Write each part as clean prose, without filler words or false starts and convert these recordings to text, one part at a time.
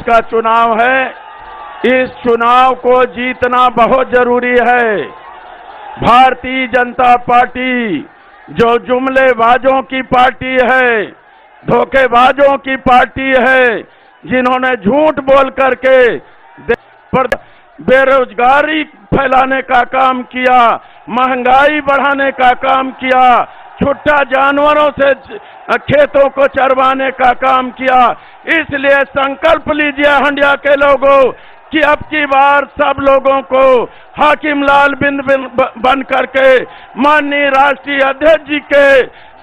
का चुनाव है। इस चुनाव को जीतना बहुत जरूरी है। भारतीय जनता पार्टी जो जुमलेबाजों की पार्टी है, धोखेबाजों की पार्टी है, जिन्होंने झूठ बोल करके बेरोजगारी फैलाने का काम किया, महंगाई बढ़ाने का काम किया, छुट्टा जानवरों से खेतों को चरवाने का काम किया। इसलिए संकल्प लीजिए हंडिया के लोगों कि अब की बार सब लोगों को हाकिम लाल बिंद बन करके माननीय राष्ट्रीय अध्यक्ष जी के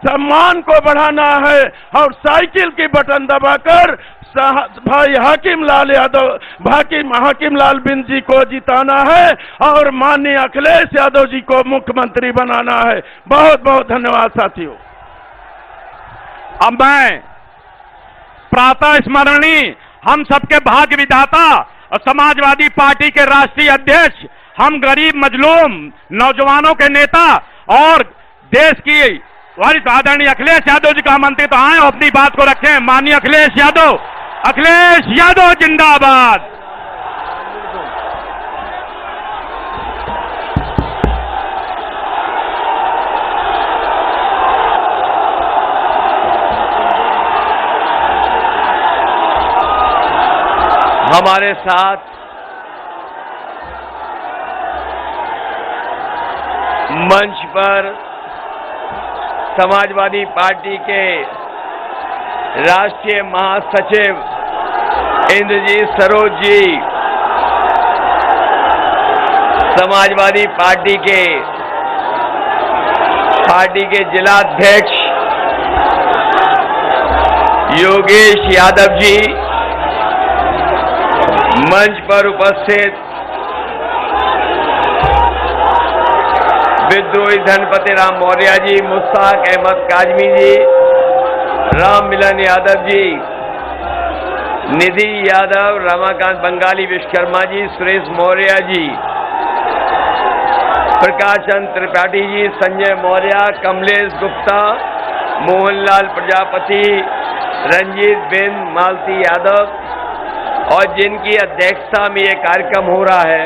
सम्मान को बढ़ाना है और साइकिल की बटन दबाकर भाई हाकिम लाल यादव हाकिम लाल बिंद जी को जिताना है और माननीय अखिलेश यादव जी को मुख्यमंत्री बनाना है। बहुत बहुत धन्यवाद साथियों। अब मैं प्रातः स्मरणीय हम सबके भाग्य विधाता और समाजवादी पार्टी के राष्ट्रीय अध्यक्ष, हम गरीब मजलूम नौजवानों के नेता और देश की वरिष्ठ आदरणीय अखिलेश यादव जी का आमंत्रित आए और अपनी बात को रखें। माननीय अखिलेश यादव जिंदाबाद। हमारे साथ मंच पर समाजवादी पार्टी के राष्ट्रीय महासचिव इंद्रजीत सरोज जी, समाजवादी पार्टी के जिलाध्यक्ष योगेश यादव जी, मंच पर उपस्थित विद्रोही धनपति राम मौर्य जी, मुश्ताक अहमद काजमी जी, राम मिलन यादव जी, निधि यादव, रमाकांत बंगाली विश्वकर्मा जी, सुरेश मौर्य जी, प्रकाश चंद्र त्रिपाठी जी, संजय मौर्य, कमलेश गुप्ता, मोहनलाल प्रजापति, रंजीत बिंद, मालती यादव और जिनकी अध्यक्षता में ये कार्यक्रम हो रहा है,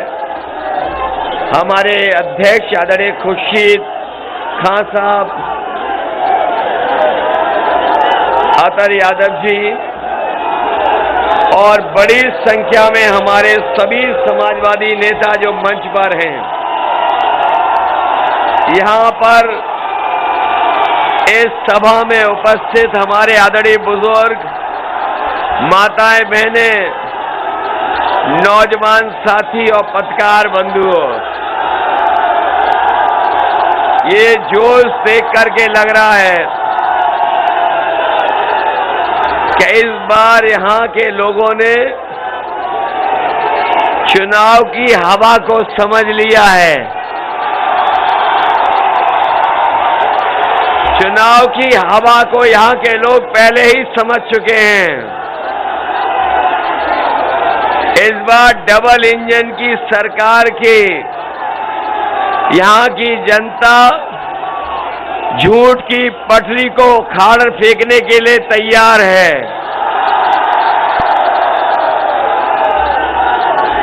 हमारे अध्यक्ष आदरणीय खुर्शीद खान साहब, अतर यादव जी और बड़ी संख्या में हमारे सभी समाजवादी नेता जो मंच पर हैं। यहाँ पर इस सभा में उपस्थित हमारे आदरणीय बुजुर्ग, माताएं, बहनें, नौजवान साथी और पत्रकार बंधुओं, ये जोश देख करके लग रहा है कि इस बार यहाँ के लोगों ने चुनाव की हवा को समझ लिया है। चुनाव की हवा को यहाँ के लोग पहले ही समझ चुके हैं। इस बार डबल इंजन की सरकार की यहाँ की जनता झूठ की पटरी को उखाड़ फेंकने के लिए तैयार है।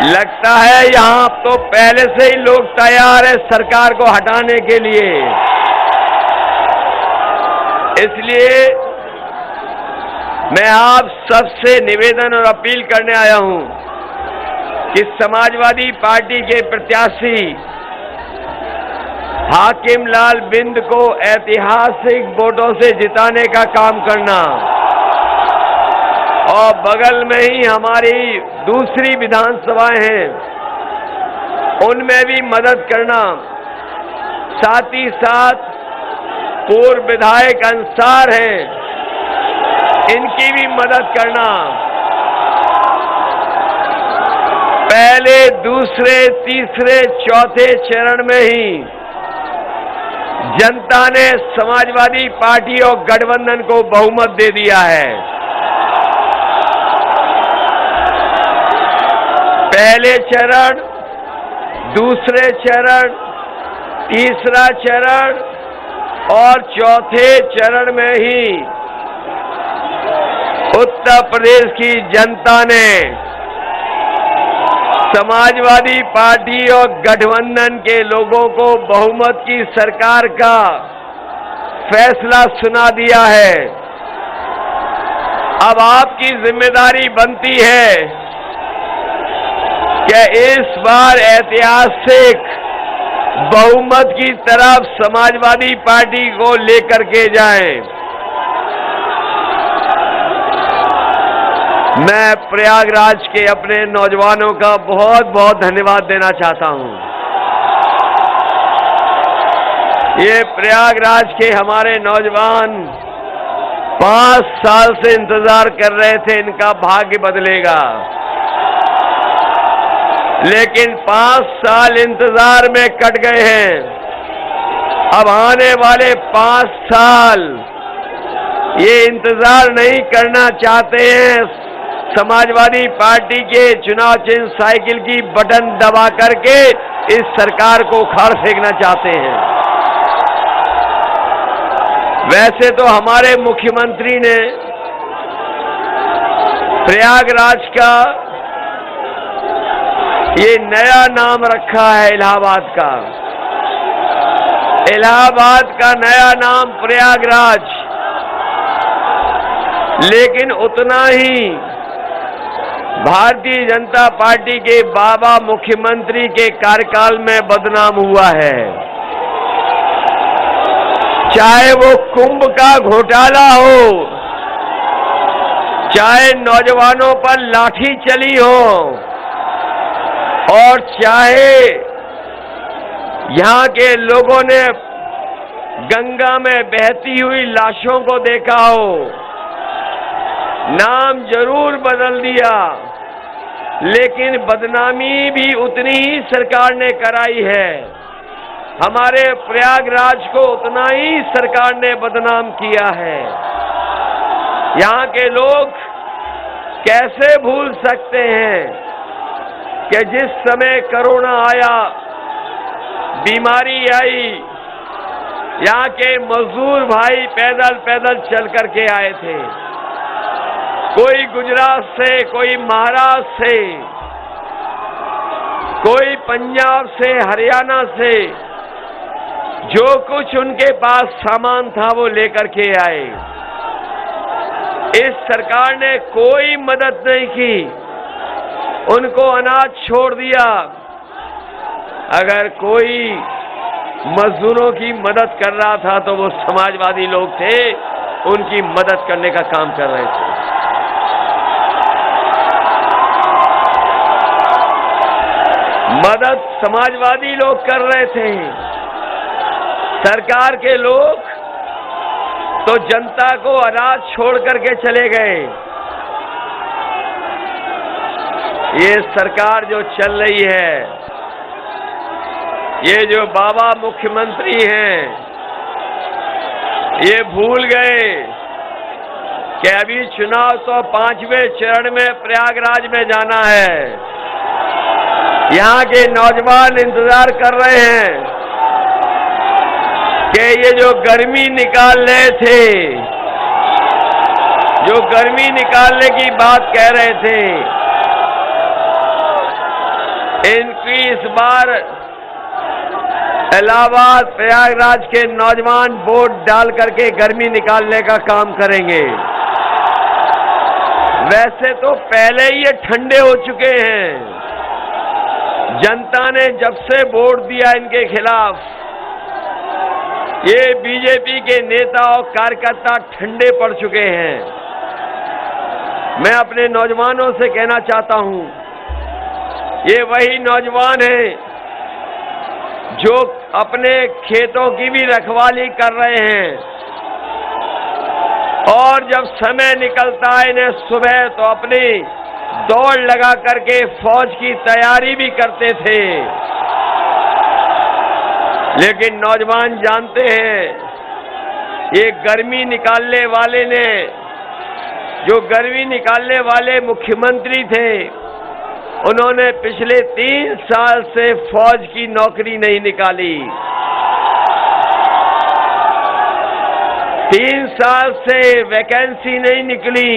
लगता है यहाँ तो पहले से ही लोग तैयार है सरकार को हटाने के लिए। इसलिए मैं आप सबसे निवेदन और अपील करने आया हूं कि समाजवादी पार्टी के प्रत्याशी हाकिम लाल बिंद को ऐतिहासिक वोटों से जिताने का काम करना और बगल में ही हमारी दूसरी विधानसभाएं हैं, उनमें भी मदद करना। साथ ही साथ पूर्व विधायक अंसार हैं, इनकी भी मदद करना। पहले, दूसरे, तीसरे, चौथे चरण में ही जनता ने समाजवादी पार्टी और गठबंधन को बहुमत दे दिया है। पहले चरण, दूसरे चरण, तीसरा चरण और चौथे चरण में ही उत्तर प्रदेश की जनता ने समाजवादी पार्टी और गठबंधन के लोगों को बहुमत की सरकार का फैसला सुना दिया है। अब आपकी जिम्मेदारी बनती है कि इस बार ऐतिहासिक बहुमत की तरफ समाजवादी पार्टी को लेकर के जाएं। मैं प्रयागराज के अपने नौजवानों का बहुत बहुत धन्यवाद देना चाहता हूं। ये प्रयागराज के हमारे नौजवान 5 साल से इंतजार कर रहे थे इनका भाग्य बदलेगा, लेकिन 5 साल इंतजार में कट गए हैं। अब आने वाले 5 साल ये इंतजार नहीं करना चाहते हैं। समाजवादी पार्टी के चुनाव चिन्ह साइकिल की बटन दबा करके इस सरकार को उखाड़ फेंकना चाहते हैं। वैसे तो हमारे मुख्यमंत्री ने प्रयागराज का ये नया नाम रखा है इलाहाबाद का। इलाहाबाद का नया नाम प्रयागराज, लेकिन उतना ही भारतीय जनता पार्टी के बाबा मुख्यमंत्री के कार्यकाल में बदनाम हुआ है। चाहे वो कुंभ का घोटाला हो, चाहे नौजवानों पर लाठी चली हो, और चाहे यहां के लोगों ने गंगा में बहती हुई लाशों को देखा हो। नाम जरूर बदल दिया, लेकिन बदनामी भी उतनी ही सरकार ने कराई है। हमारे प्रयागराज को उतना ही सरकार ने बदनाम किया है। यहाँ के लोग कैसे भूल सकते हैं कि जिस समय कोरोना आया, बीमारी आई, यहाँ के मजदूर भाई पैदल पैदल चल करके आए थे। कोई गुजरात से, कोई महाराष्ट्र से, कोई पंजाब से, हरियाणा से, जो कुछ उनके पास सामान था वो लेकर के आए। इस सरकार ने कोई मदद नहीं की, उनको अनाज छोड़ दिया। अगर कोई मजदूरों की मदद कर रहा था तो वो समाजवादी लोग थे, उनकी मदद करने का काम कर रहे थे। मदद समाजवादी लोग कर रहे थे। सरकार के लोग तो जनता को अनाज छोड़ करके चले गए। ये सरकार जो चल रही है, ये जो बाबा मुख्यमंत्री हैं, ये भूल गए कि अभी चुनाव तो 5वें चरण में प्रयागराज में जाना है। यहाँ के नौजवान इंतजार कर रहे हैं कि ये जो गर्मी निकाल रहे थे, जो गर्मी निकालने की बात कह रहे थे, इनकी इस बार इलाहाबाद प्रयागराज के नौजवान वोट डाल करके गर्मी निकालने का काम करेंगे। वैसे तो पहले ही ये ठंडे हो चुके हैं। जनता ने जब से वोट दिया इनके खिलाफ, ये बीजेपी के नेता और कार्यकर्ता ठंडे पड़ चुके हैं। मैं अपने नौजवानों से कहना चाहता हूं, ये वही नौजवान हैं जो अपने खेतों की भी रखवाली कर रहे हैं, और जब समय निकलता है इन्हें सुबह तो अपनी दौड़ लगा करके फौज की तैयारी भी करते थे। लेकिन नौजवान जानते हैं, ये गर्मी निकालने वाले ने, जो गर्मी निकालने वाले मुख्यमंत्री थे, उन्होंने पिछले 3 साल से फौज की नौकरी नहीं निकाली। 3 साल से वैकेंसी नहीं निकली।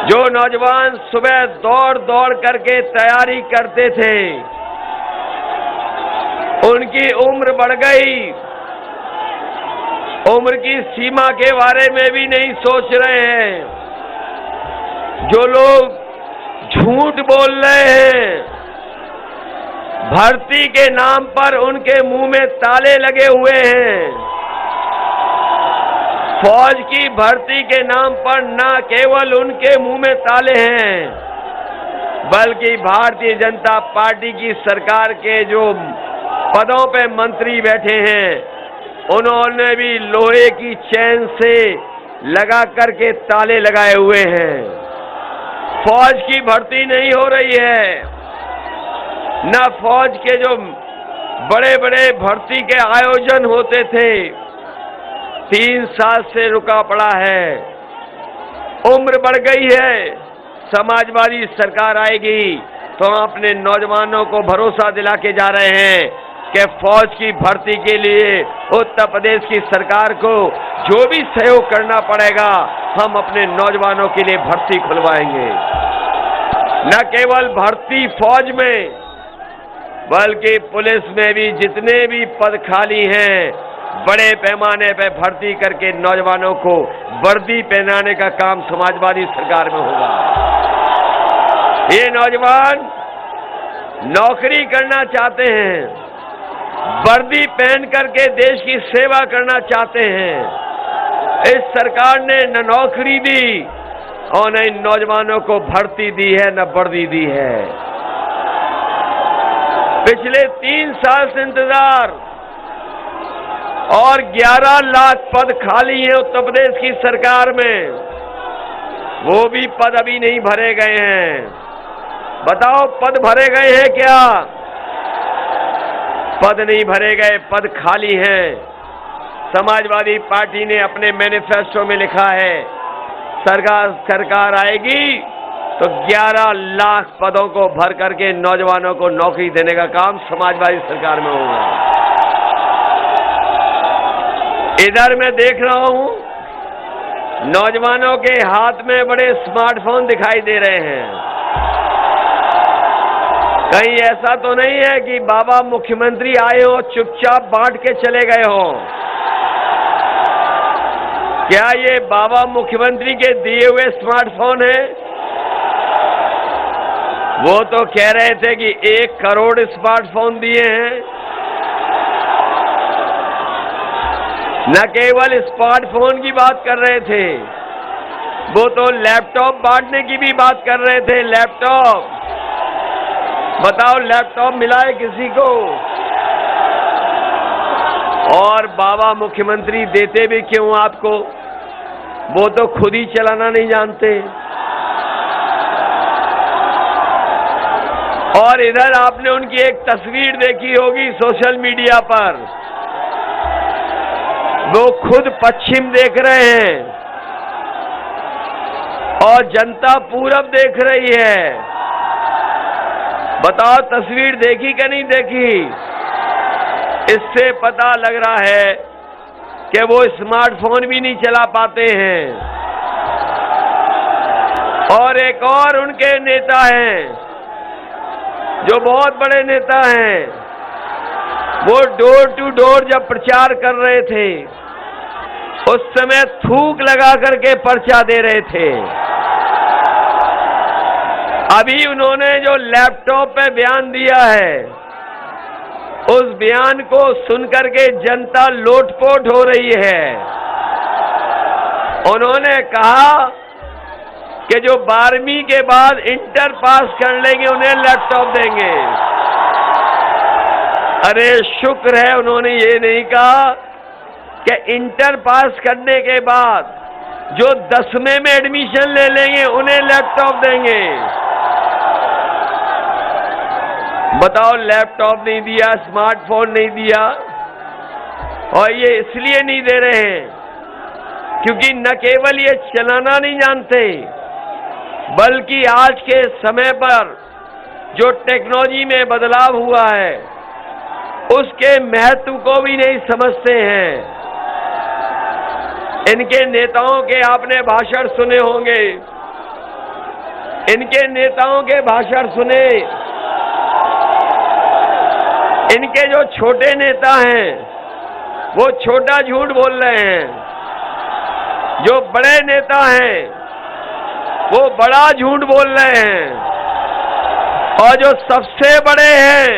जो नौजवान सुबह दौड़ दौड़ करके तैयारी करते थे, उनकी उम्र बढ़ गई, उम्र की सीमा के बारे में भी नहीं सोच रहे हैं। जो लोग झूठ बोल रहे हैं, भर्ती के नाम पर उनके मुंह में ताले लगे हुए हैं। फौज की भर्ती के नाम पर न केवल उनके मुंह में ताले हैं, बल्कि भारतीय जनता पार्टी की सरकार के जो पदों पे मंत्री बैठे हैं, उन्होंने भी लोहे की चैन से लगा करके ताले लगाए हुए हैं। फौज की भर्ती नहीं हो रही है, न फौज के जो बड़े बड़े भर्ती के आयोजन होते थे, 3 साल से रुका पड़ा है। उम्र बढ़ गई है। समाजवादी सरकार आएगी तो हम अपने नौजवानों को भरोसा दिला के जा रहे हैं कि फौज की भर्ती के लिए उत्तर प्रदेश की सरकार को जो भी सहयोग करना पड़ेगा, हम अपने नौजवानों के लिए भर्ती खुलवाएंगे। न केवल भर्ती फौज में, बल्कि पुलिस में भी जितने भी पद खाली हैं, बड़े पैमाने पर भर्ती करके नौजवानों को वर्दी पहनाने का काम समाजवादी सरकार में होगा। ये नौजवान नौकरी करना चाहते हैं, वर्दी पहन करके देश की सेवा करना चाहते हैं। इस सरकार ने न नौकरी दी और न इन नौजवानों को भर्ती दी है, न वर्दी दी है। पिछले 3 साल से इंतजार और 11 लाख पद खाली हैं उत्तर प्रदेश की सरकार में, वो भी पद अभी नहीं भरे गए हैं। बताओ, पद भरे गए हैं क्या? पद नहीं भरे गए, पद खाली हैं। समाजवादी पार्टी ने अपने मैनिफेस्टो में लिखा है, सरकार आएगी तो 11 लाख पदों को भर करके नौजवानों को नौकरी देने का काम समाजवादी सरकार में होगा। इधर मैं देख रहा हूं, नौजवानों के हाथ में बड़े स्मार्टफोन दिखाई दे रहे हैं। कहीं ऐसा तो नहीं है कि बाबा मुख्यमंत्री आए हो चुपचाप बांट के चले गए हो? क्या ये बाबा मुख्यमंत्री के दिए हुए स्मार्टफोन है? वो तो कह रहे थे कि 1 करोड़ स्मार्टफोन दिए हैं। न केवल स्मार्टफोन की बात कर रहे थे, वो तो लैपटॉप बांटने की भी बात कर रहे थे। लैपटॉप, बताओ, लैपटॉप मिला है किसी को? और बाबा मुख्यमंत्री देते भी क्यों आपको? वो तो खुद ही चलाना नहीं जानते। और इधर आपने उनकी एक तस्वीर देखी होगी सोशल मीडिया पर, वो खुद पश्चिम देख रहे हैं और जनता पूरब देख रही है। बताओ, तस्वीर देखी कि नहीं देखी? इससे पता लग रहा है कि वो स्मार्टफोन भी नहीं चला पाते हैं। और एक और उनके नेता हैं, जो बहुत बड़े नेता हैं, वो डोर टू डोर जब प्रचार कर रहे थे, उस समय थूक लगा करके पर्चा दे रहे थे। अभी उन्होंने जो लैपटॉप पे बयान दिया है, उस बयान को सुनकर के जनता लोटपोट हो रही है। उन्होंने कहा कि जो 12वीं के बाद इंटर पास कर लेंगे उन्हें लैपटॉप देंगे। अरे शुक्र है उन्होंने ये नहीं कहा कि इंटर पास करने के बाद जो 10वें में एडमिशन ले लेंगे उन्हें लैपटॉप देंगे। बताओ, लैपटॉप नहीं दिया, स्मार्टफोन नहीं दिया। और ये इसलिए नहीं दे रहे हैं क्योंकि न केवल ये चलाना नहीं जानते, बल्कि आज के समय पर जो टेक्नोलॉजी में बदलाव हुआ है, उसके महत्व को भी नहीं समझते हैं। इनके नेताओं के आपने भाषण सुने होंगे इनके नेताओं के भाषण सुने, इनके जो छोटे नेता हैं वो छोटा झूठ बोल रहे हैं, जो बड़े नेता हैं वो बड़ा झूठ बोल रहे हैं, और जो सबसे बड़े हैं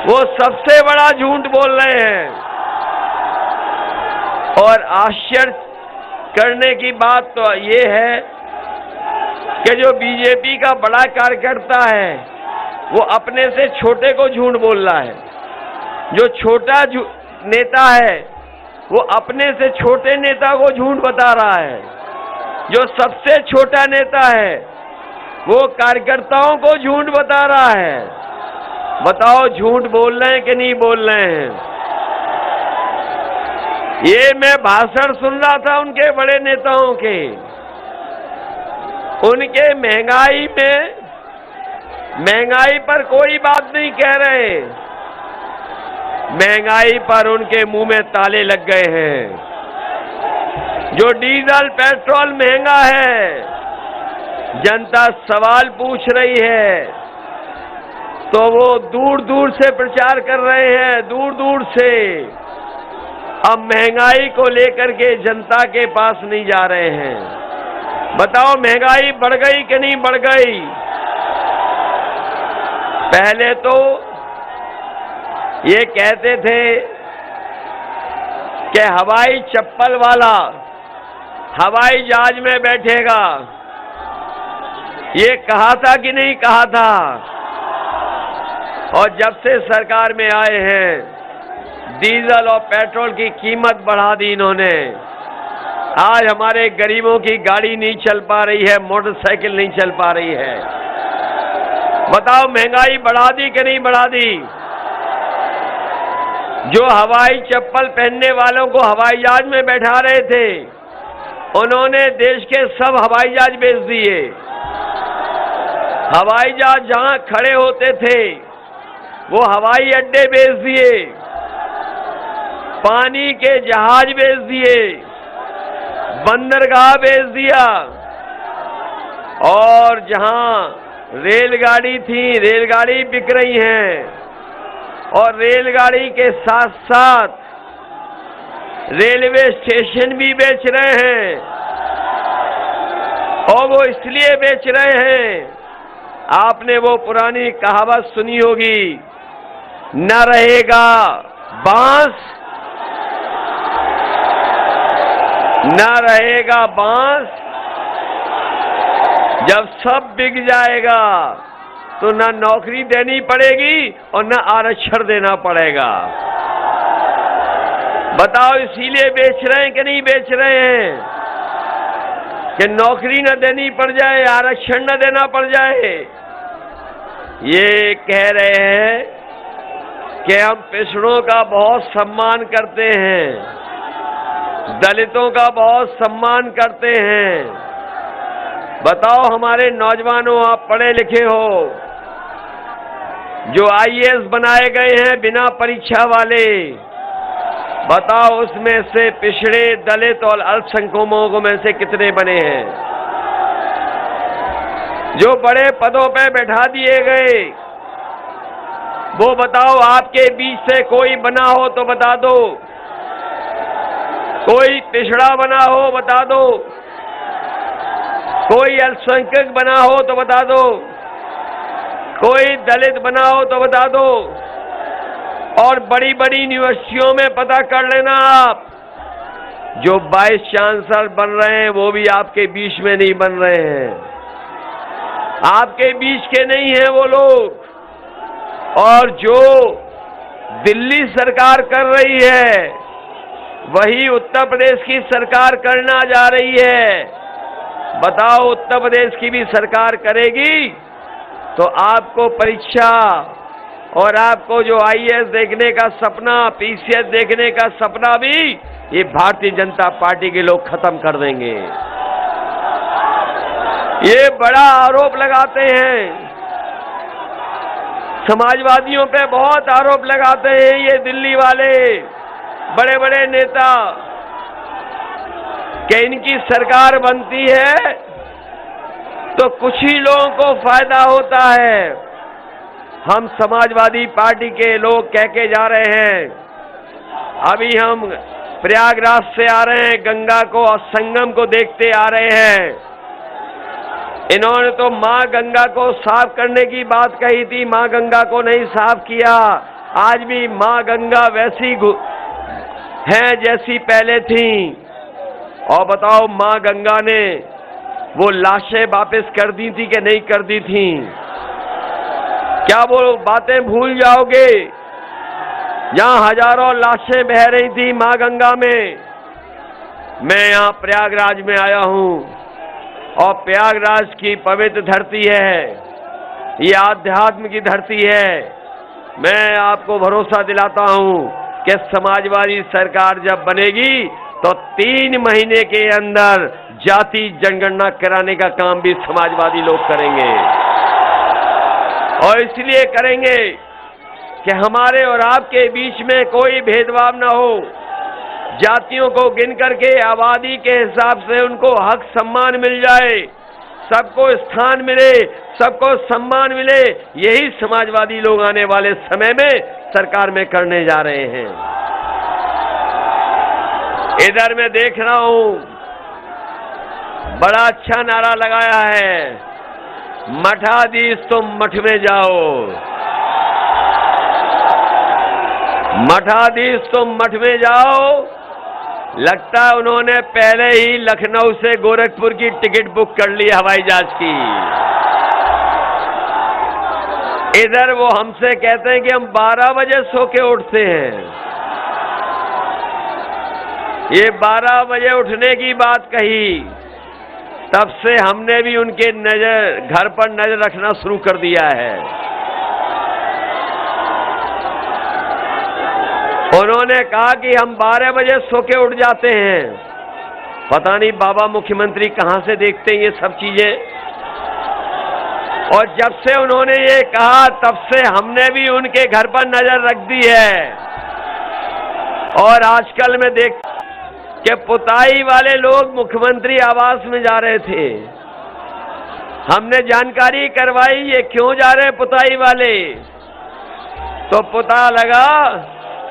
वो सबसे बड़ा झूठ बोल रहे हैं। और आश्चर्य करने की बात तो ये है कि जो बीजेपी का बड़ा कार्यकर्ता है वो अपने से छोटे को झूठ बोल रहा है, जो छोटा नेता है वो अपने से छोटे नेता को झूठ बता रहा है, जो सबसे छोटा नेता है वो कार्यकर्ताओं को झूठ बता रहा है। बताओ झूठ बोल रहे हैं कि नहीं बोल रहे हैं? ये मैं भाषण सुन रहा था उनके बड़े नेताओं के, उनके महंगाई पर कोई बात नहीं कह रहे, महंगाई पर उनके मुंह में ताले लग गए हैं। जो डीजल पेट्रोल महंगा है, जनता सवाल पूछ रही है तो वो दूर दूर से प्रचार कर रहे हैं, दूर दूर से। अब महंगाई को लेकर के जनता के पास नहीं जा रहे हैं। बताओ महंगाई बढ़ गई कि नहीं बढ़ गई? पहले तो ये कहते थे कि हवाई चप्पल वाला हवाई जहाज में बैठेगा, ये कहा था कि नहीं कहा था? और जब से सरकार में आए हैं डीजल और पेट्रोल की कीमत बढ़ा दी इन्होंने। आज हमारे गरीबों की गाड़ी नहीं चल पा रही है, मोटरसाइकिल नहीं चल पा रही है। बताओ महंगाई बढ़ा दी कि नहीं बढ़ा दी? जो हवाई चप्पल पहनने वालों को हवाई जहाज में बैठा रहे थे उन्होंने देश के सब हवाई जहाज बेच दिए। हवाई जहाज जहां खड़े होते थे वो हवाई अड्डे बेच दिए, पानी के जहाज बेच दिए, बंदरगाह बेच दिया, और जहां रेलगाड़ी थी रेलगाड़ी बिक रही हैं, और रेलगाड़ी के साथ साथ रेलवे स्टेशन भी बेच रहे हैं। और वो इसलिए बेच रहे हैं, आपने वो पुरानी कहावत सुनी होगी, न रहेगा बांस न रहेगा बांस, जब सब बिक जाएगा तो न नौकरी देनी पड़ेगी और न आरक्षण देना पड़ेगा। बताओ इसीलिए बेच रहे हैं कि नहीं बेच रहे हैं कि नौकरी न देनी पड़ जाए, आरक्षण न देना पड़ जाए। ये कह रहे हैं कि हम पिछड़ों का बहुत सम्मान करते हैं, दलितों का बहुत सम्मान करते हैं। बताओ हमारे नौजवानों, आप पढ़े लिखे हो, जो आईएएस बनाए गए हैं बिना परीक्षा वाले, बताओ उसमें से पिछड़े, दलित और अल्पसंख्यकों में से कितने बने हैं? जो बड़े पदों पे बैठा दिए गए, वो बताओ आपके बीच से कोई बना हो तो बता दो, कोई पिछड़ा बना हो बता दो, कोई अल्पसंख्यक बना हो तो बता दो, कोई दलित बना हो तो बता दो। और बड़ी बड़ी यूनिवर्सिटियों में पता कर लेना आप, जो वाइस चांसलर बन रहे हैं वो भी आपके बीच में नहीं बन रहे हैं, आपके बीच के नहीं हैं वो लोग। और जो दिल्ली सरकार कर रही है वही उत्तर प्रदेश की सरकार करना जा रही है। बताओ उत्तर प्रदेश की भी सरकार करेगी तो आपको परीक्षा और आपको जो आईएएस देखने का सपना, पीसीएस देखने का सपना भी ये भारतीय जनता पार्टी के लोग खत्म कर देंगे। ये बड़ा आरोप लगाते हैं, समाजवादियों पे बहुत आरोप लगाते हैं ये दिल्ली वाले बड़े बड़े नेता कि इनकी सरकार बनती है तो कुछ ही लोगों को फायदा होता है। हम समाजवादी पार्टी के लोग कह के जा रहे हैं, अभी हम प्रयागराज से आ रहे हैं, गंगा को और संगम को देखते आ रहे हैं। इन्होंने तो मां गंगा को साफ करने की बात कही थी, मां गंगा को नहीं साफ किया। आज भी मां गंगा वैसी है जैसी पहले थी। और बताओ, मां गंगा ने वो लाशें वापस कर दी थी कि नहीं कर दी थी? क्या वो बातें भूल जाओगे? जहां हजारों लाशें बह रही थी मां गंगा में। मैं यहां प्रयागराज में आया हूं और प्रयागराज की पवित्र धरती है, ये आध्यात्म की धरती है। मैं आपको भरोसा दिलाता हूं कि समाजवादी सरकार जब बनेगी तो 3 महीने के अंदर जाति जनगणना कराने का काम भी समाजवादी लोग करेंगे। और इसलिए करेंगे कि हमारे और आपके बीच में कोई भेदभाव न हो। जातियों को गिन करके आबादी के हिसाब से उनको हक सम्मान मिल जाए, सबको स्थान मिले, सबको सम्मान मिले। यही समाजवादी लोग आने वाले समय में सरकार में करने जा रहे हैं। इधर मैं देख रहा हूं, बड़ा अच्छा नारा लगाया है, मठाधीश तुम मठ में जाओ, मठाधीश तुम मठ में जाओ। लगता है उन्होंने पहले ही लखनऊ से गोरखपुर की टिकट बुक कर ली हवाई जहाज की। इधर वो हमसे कहते हैं कि हम 12 बजे सो के उठते हैं। ये 12 बजे उठने की बात कही, तब से हमने भी उनके घर पर नजर रखना शुरू कर दिया है। उन्होंने कहा कि हम 12 बजे सो के उठ जाते हैं। पता नहीं बाबा मुख्यमंत्री कहां से देखते हैं ये सब चीजें। और जब से उन्होंने ये कहा तब से हमने भी उनके घर पर नजर रख दी है। और आजकल मैं देख कि पुताई वाले लोग मुख्यमंत्री आवास में जा रहे थे। हमने जानकारी करवाई ये क्यों जा रहे हैं पुताई वाले, तो पता लगा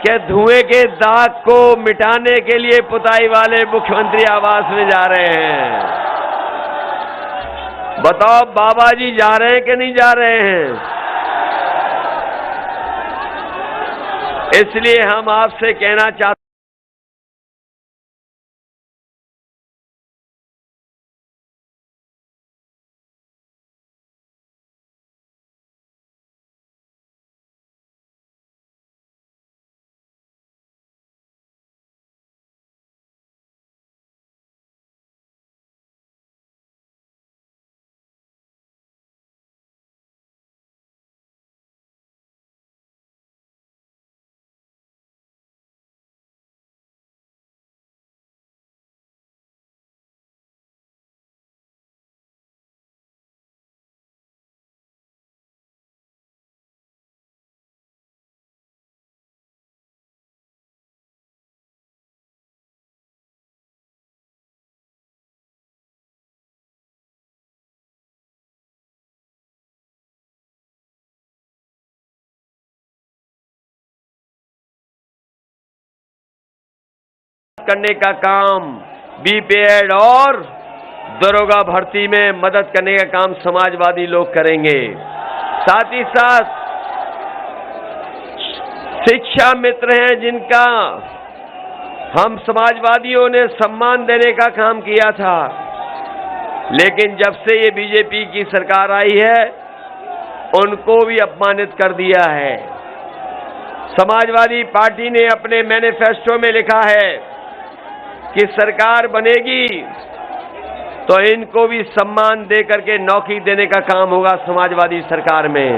कि धुएं के दाग को मिटाने के लिए पुताई वाले मुख्यमंत्री आवास में जा रहे हैं। बताओ बाबा जी जा रहे हैं कि नहीं जा रहे हैं? इसलिए हम आपसे कहना चाहते करने का काम बीपीएड और दरोगा भर्ती में मदद करने का काम समाजवादी लोग करेंगे। साथ ही साथ शिक्षा मित्र हैं जिनका हम समाजवादियों ने सम्मान देने का काम किया था, लेकिन जब से ये बीजेपी की सरकार आई है उनको भी अपमानित कर दिया है। समाजवादी पार्टी ने अपने मैनिफेस्टो में लिखा है कि सरकार बनेगी तो इनको भी सम्मान दे करके नौकरी देने का काम होगा समाजवादी सरकार में।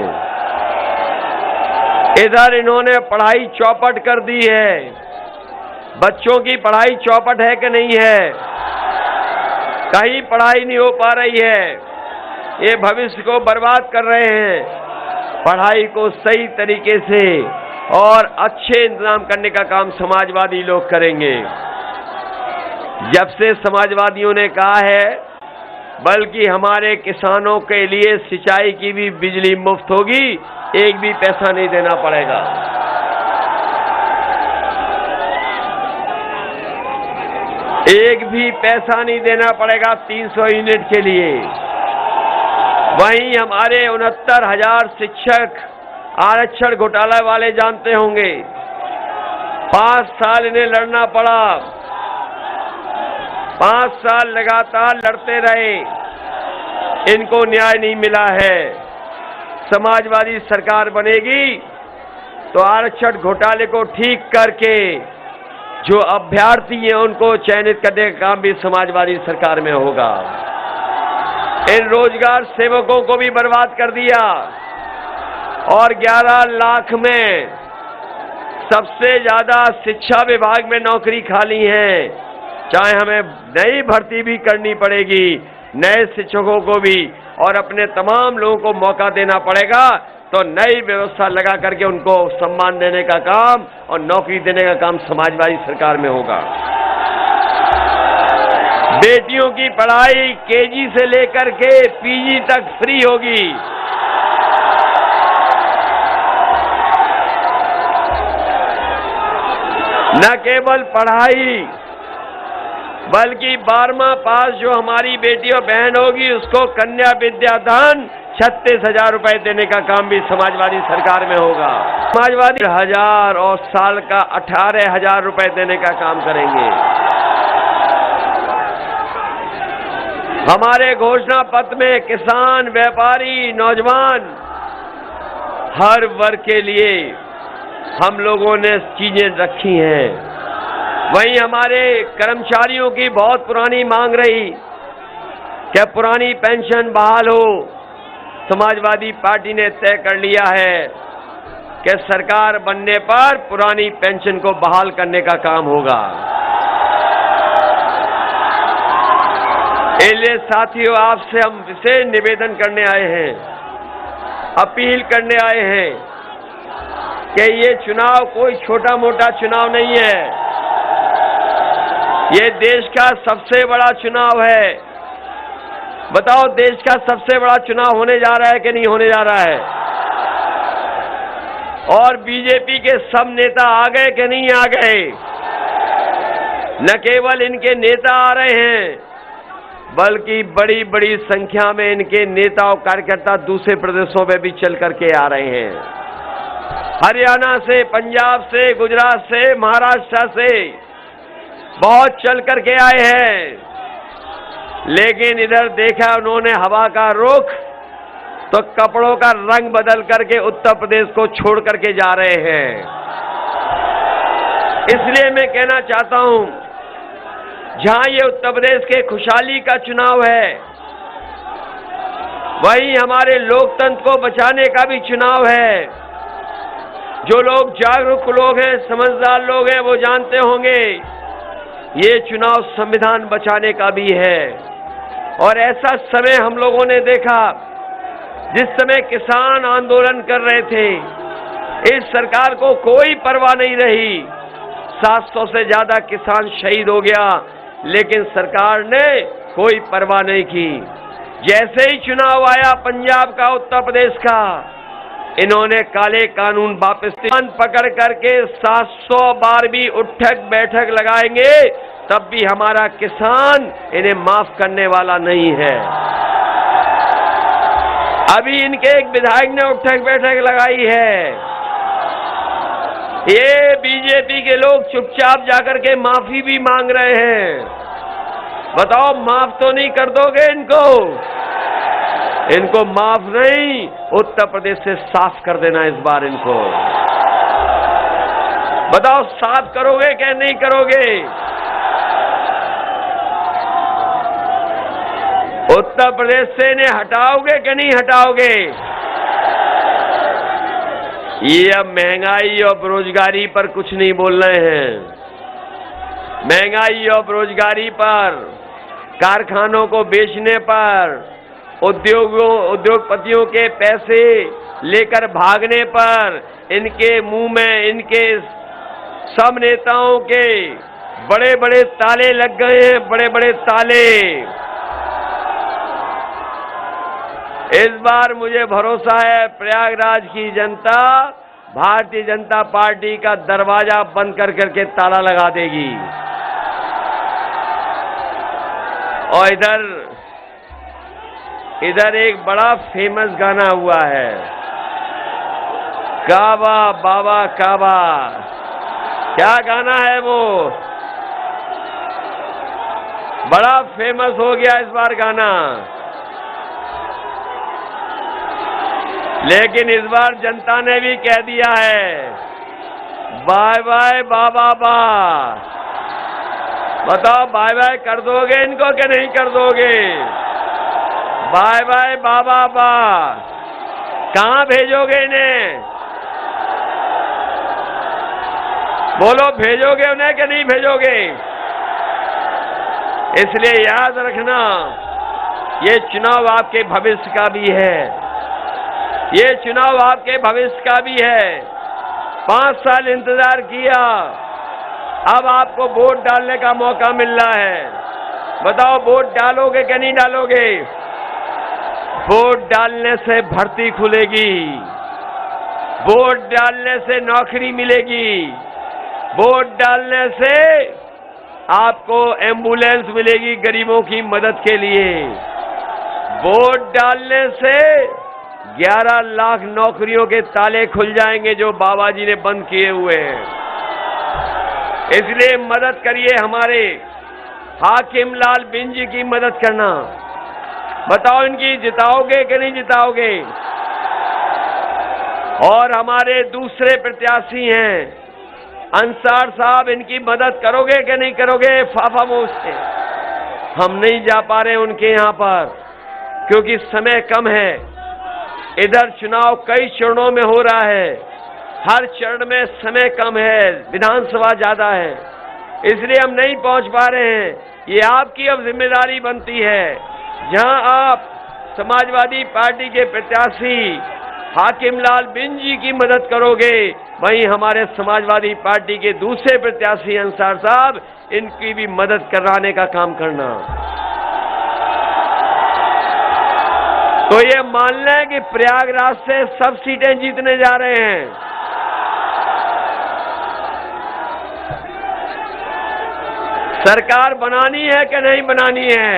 इधर इन्होंने पढ़ाई चौपट कर दी है। बच्चों की पढ़ाई चौपट है कि नहीं है? कहीं पढ़ाई नहीं हो पा रही है। ये भविष्य को बर्बाद कर रहे हैं। पढ़ाई को सही तरीके से और अच्छे इंतजाम करने का काम समाजवादी लोग करेंगे। जब से समाजवादियों ने कहा है बल्कि हमारे किसानों के लिए सिंचाई की भी बिजली मुफ्त होगी, एक भी पैसा नहीं देना पड़ेगा। एक भी पैसा नहीं देना पड़ेगा 300 यूनिट के लिए। वहीं हमारे 69,000 शिक्षक आरक्षण घोटाला वाले जानते होंगे, 5 साल इन्हें लड़ना पड़ा, 5 साल लगातार लड़ते रहे, इनको न्याय नहीं मिला है। समाजवादी सरकार बनेगी तो आरक्षण घोटाले को ठीक करके जो अभ्यर्थी हैं उनको चयनित करने का काम भी समाजवादी सरकार में होगा। इन रोजगार सेवकों को भी बर्बाद कर दिया और 11 लाख में सबसे ज्यादा शिक्षा विभाग में नौकरी खाली है। चाहे हमें नई भर्ती भी करनी पड़ेगी, नए शिक्षकों को भी, और अपने तमाम लोगों को मौका देना पड़ेगा, तो नई व्यवस्था लगा करके उनको सम्मान देने का काम और नौकरी देने का काम समाजवादी सरकार में होगा। बेटियों की पढ़ाई केजी से लेकर के पीजी तक फ्री होगी। न केवल पढ़ाई बल्कि 12वां पास जो हमारी बेटी और बहन होगी उसको कन्या विद्यादान 36,000 रुपए देने का काम भी समाजवादी सरकार में होगा। समाजवादी 1,000 और साल का 18,000 रुपए देने का काम करेंगे। हमारे घोषणा पत्र में किसान, व्यापारी, नौजवान, हर वर्ग के लिए हम लोगों ने चीजें रखी हैं। वहीं हमारे कर्मचारियों की बहुत पुरानी मांग रही कि पुरानी पेंशन बहाल हो। समाजवादी पार्टी ने तय कर लिया है कि सरकार बनने पर पुरानी पेंशन को बहाल करने का काम होगा। इसलिए साथियों, आपसे हम विशेष निवेदन करने आए हैं, अपील करने आए हैं कि ये चुनाव कोई छोटा मोटा चुनाव नहीं है, ये देश का सबसे बड़ा चुनाव है। बताओ, देश का सबसे बड़ा चुनाव होने जा रहा है कि नहीं होने जा रहा है? और बीजेपी के सब नेता आ गए कि नहीं आ गए? न केवल इनके नेता आ रहे हैं बल्कि बड़ी बड़ी संख्या में इनके नेता और कार्यकर्ता दूसरे प्रदेशों में भी चल करके आ रहे हैं। हरियाणा से, पंजाब से, गुजरात से, महाराष्ट्र से बहुत चल करके आए हैं। लेकिन इधर देखा उन्होंने हवा का रुख, तो कपड़ों का रंग बदल करके उत्तर प्रदेश को छोड़ करके जा रहे हैं। इसलिए मैं कहना चाहता हूं, जहां ये उत्तर प्रदेश के खुशहाली का चुनाव है, वहीं हमारे लोकतंत्र को बचाने का भी चुनाव है। जो लोग जागरूक लोग हैं, समझदार लोग हैं, वो जानते होंगे ये चुनाव संविधान बचाने का भी है। और ऐसा समय हम लोगों ने देखा जिस समय किसान आंदोलन कर रहे थे, इस सरकार को कोई परवाह नहीं रही। 700 से ज्यादा किसान शहीद हो गया, लेकिन सरकार ने कोई परवाह नहीं की। जैसे ही चुनाव आया पंजाब का, उत्तर प्रदेश का, इन्होंने काले कानून वापस पकड़ करके 700 बार भी उठक बैठक लगाएंगे, तब भी हमारा किसान इन्हें माफ करने वाला नहीं है। अभी इनके एक विधायक ने उठक बैठक लगाई है। ये बीजेपी के लोग चुपचाप जाकर के माफी भी मांग रहे हैं। बताओ, माफ तो नहीं कर दोगे इनको? इनको माफ नहीं, उत्तर प्रदेश से साफ कर देना इस बार इनको। बताओ, साफ करोगे क्या नहीं करोगे? उत्तर प्रदेश से इन्हें हटाओगे कि नहीं हटाओगे? ये अब महंगाई और बेरोजगारी पर कुछ नहीं बोल रहे हैं। महंगाई और बेरोजगारी पर, कारखानों को बेचने पर, उद्योगपतियों के पैसे लेकर भागने पर, इनके मुंह में, इनके सब नेताओं के बड़े बड़े ताले लग गए हैं, बड़े बड़े ताले। इस बार मुझे भरोसा है प्रयागराज की जनता भारतीय जनता पार्टी का दरवाजा बंद कर करके ताला लगा देगी। और इधर एक बड़ा फेमस गाना हुआ है, काबा बाबा काबा। क्या गाना है वो? बड़ा फेमस हो गया इस बार गाना। लेकिन इस बार जनता ने भी कह दिया है बाय बाय बाबा बा। बताओ बाय बाय कर दोगे इनको कि नहीं कर दोगे? बाय बाय बाबा बा। कहां भेजोगे इन्हें? बोलो भेजोगे उन्हें कि नहीं भेजोगे? इसलिए याद रखना, ये चुनाव आपके भविष्य का भी है, ये चुनाव आपके भविष्य का भी है। 5 साल इंतजार किया, अब आपको वोट डालने का मौका मिल रहा है। बताओ वोट डालोगे कि नहीं डालोगे? वोट डालने से भर्ती खुलेगी, वोट डालने से नौकरी मिलेगी, वोट डालने से आपको एम्बुलेंस मिलेगी गरीबों की मदद के लिए, वोट डालने से 11 लाख नौकरियों के ताले खुल जाएंगे जो बाबा जी ने बंद किए हुए हैं। इसलिए मदद करिए, हमारे हाकिम लाल बिन जी की मदद करना। बताओ इनकी जिताओगे कि नहीं जिताओगे? और हमारे दूसरे प्रत्याशी हैं अंसार साहब, इनकी मदद करोगे कि नहीं करोगे? फाफामोश से हम नहीं जा पा रहे उनके यहां पर क्योंकि समय कम है। इधर चुनाव कई चरणों में हो रहा है, हर चरण में समय कम है, विधानसभा ज्यादा है, इसलिए हम नहीं पहुंच पा रहे हैं। ये आपकी अब जिम्मेदारी बनती है, जहां आप समाजवादी पार्टी के प्रत्याशी हाकिम लाल बिन जी की मदद करोगे, वहीं हमारे समाजवादी पार्टी के दूसरे प्रत्याशी अंसार साहब, इनकी भी मदद कराने का काम करना। तो ये मान लें कि प्रयागराज से सब सीटें जीतने जा रहे हैं। सरकार बनानी है कि नहीं बनानी है?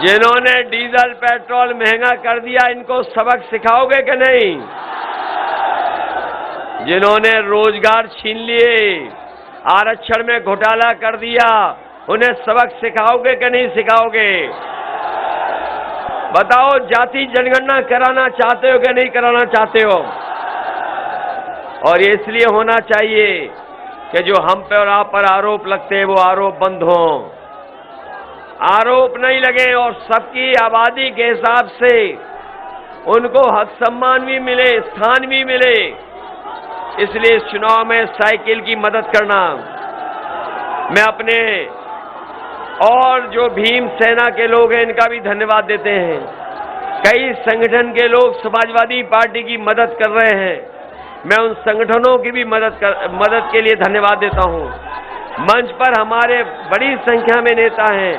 जिन्होंने डीजल पेट्रोल महंगा कर दिया, इनको सबक सिखाओगे कि नहीं? जिन्होंने रोजगार छीन लिए, आरक्षण में घोटाला कर दिया, उन्हें सबक सिखाओगे कि नहीं सिखाओगे? बताओ जाति जनगणना कराना चाहते हो कि नहीं कराना चाहते हो? और ये इसलिए होना चाहिए कि जो हम पे और आप पर आरोप लगते हैं वो आरोप बंद हों, आरोप नहीं लगे और सबकी आबादी के हिसाब से उनको हक सम्मान भी मिले, स्थान भी मिले। इसलिए इस चुनाव में साइकिल की मदद करना। मैं अपने और जो भीम सेना के लोग हैं इनका भी धन्यवाद देते हैं। कई संगठन के लोग समाजवादी पार्टी की मदद कर रहे हैं, मैं उन संगठनों की भी मदद के लिए धन्यवाद देता हूं। मंच पर हमारे बड़ी संख्या में नेता हैं,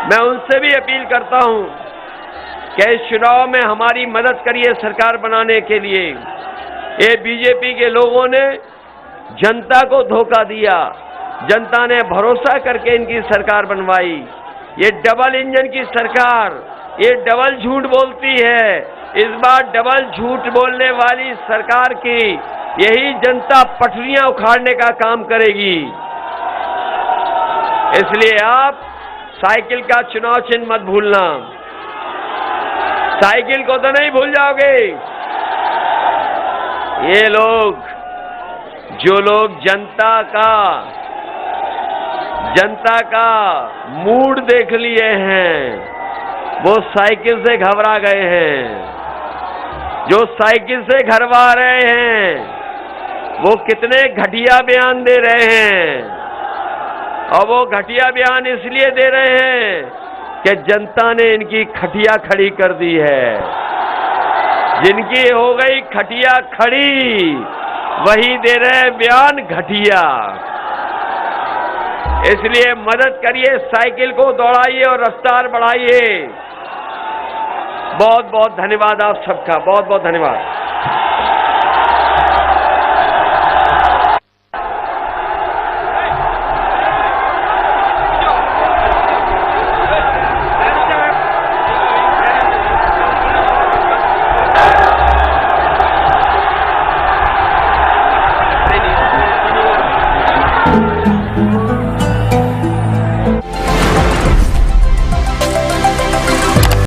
मैं उनसे भी अपील करता हूं कि इस चुनाव में हमारी मदद करिए सरकार बनाने के लिए। ये बीजेपी के लोगों ने जनता को धोखा दिया, जनता ने भरोसा करके इनकी सरकार बनवाई। ये डबल इंजन की सरकार, ये डबल झूठ बोलती है। इस बार डबल झूठ बोलने वाली सरकार की यही जनता पटरियां उखाड़ने का काम करेगी। इसलिए आप साइकिल का चुनाव चिन्ह मत भूलना। साइकिल को तो नहीं भूल जाओगे। ये लोग, जो लोग जनता का मूड देख लिए हैं, वो साइकिल से घबरा गए हैं। जो साइकिल से घबरा रहे हैं वो कितने घटिया बयान दे रहे हैं, और वो घटिया बयान इसलिए दे रहे हैं कि जनता ने इनकी खटिया खड़ी कर दी है। जिनकी हो गई खटिया खड़ी, वही दे रहे हैं बयान घटिया। इसलिए मदद करिए, साइकिल को दौड़ाइए और रफ्तार बढ़ाइए। बहुत बहुत धन्यवाद आप सबका, बहुत बहुत धन्यवाद।